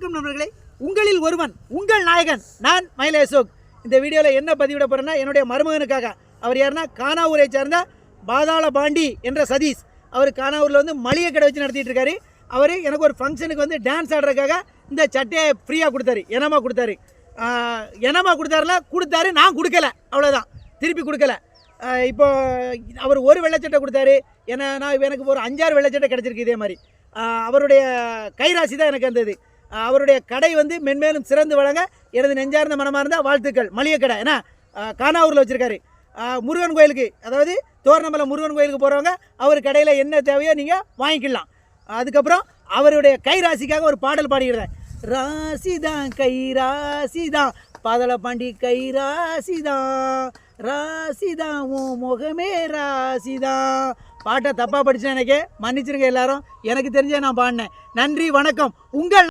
வணக்கம் நண்பர்களே, உங்களில் ஒருவன் உங்கள் நாயகன் நான் மயிலை அசோக். இந்த வீடியோவில் என்ன பதிவிட போகிறேன்னா, என்னுடைய மருமகனுக்காக. அவர் யாருன்னா கானாவூரை சேர்ந்த பாதாள பாண்டி என்ற சதீஷ். அவர் கானாவூரில் வந்து மளிகை கடை வச்சு நடத்திட்டு இருக்காரு. அவர் எனக்கு ஒரு ஃபங்க்ஷனுக்கு வந்து டான்ஸ் ஆடுறதுக்காக இந்த சட்டையை ஃப்ரீயாக கொடுத்தாரு, எனமா கொடுத்தாரு. எனமா கொடுத்தாரு, நான் கொடுக்கல, அவ்வளோதான், திருப்பி கொடுக்கல. இப்போ அவர் ஒரு வெள்ளைச்சட்டை கொடுத்தாரு, எனக்கு ஒரு 5-6 வெள்ளைச்சட்டை கிடச்சிருக்கு இதே மாதிரி. அவருடைய கைராசி தான் எனக்கு வந்தது. அவருடைய கடை வந்து மென்மேலும் சிறந்து வழங்க எனது நெஞ்சார்ந்த மனமார்ந்த வாழ்த்துக்கள். மளிகை கடை ஏன்னா கானாவூரில் வச்சுருக்காரு. முருகன் கோயிலுக்கு, அதாவது தோரணமலை முருகன் கோயிலுக்கு போகிறவங்க அவர் கடையில் என்ன தேவையோ நீங்கள் வாங்கிக்கலாம். அதுக்கப்புறம் அவருடைய கைராசிக்காக ஒரு பாடல் பாடிக்கிறேன். ராசிதான் கை ராசிதான் பாதாள பாண்டி கை ராசிதான், ராசிதான் ஓ முகமே ராசிதான். பாட்டை தப்பாக படித்தேன், எனக்கு மன்னிச்சிருங்க எல்லாரும். எனக்கு தெரிஞ்சே நான் பாடினேன். நன்றி, வணக்கம். உங்கள்